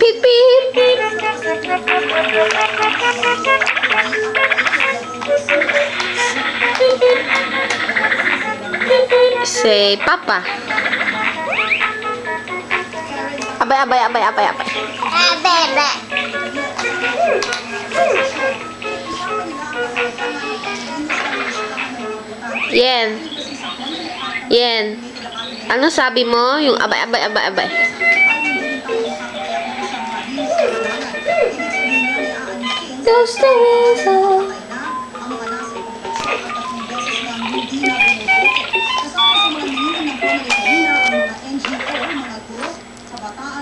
Beep, beep. Say, Papa. Abay, abay, abay, abay, abay. Yen. Yen. Ano sabi mo? Yung abay, abay, abay, abay. There's the reason.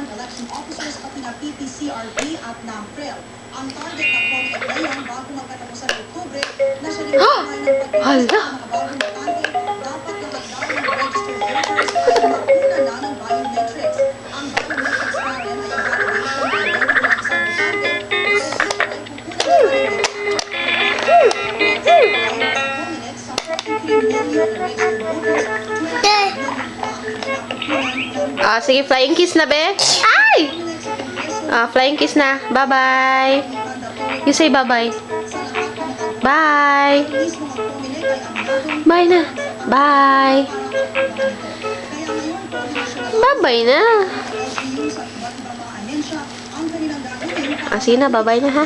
Election officers pati na PPCRP at NAMPREL. Ang target ng COMELEC ngayon bago magkatapos sa Oktubre na siya rin ng pagkakasal ng mga bagong botante, dapat lahat daw ng registered voters ay makuna na ng biometrics. Ang biometrics na rin ay ang validation ng identity ng isang botante dahil dito ay kukuna na COMELEC sa 43 million registered voters. Sige, flying kiss na, be. Ay! Flying kiss na. Bye-bye. You say bye-bye. Bye. Bye na. Bye. Bye-bye na. Sige na, bye-bye na, ha.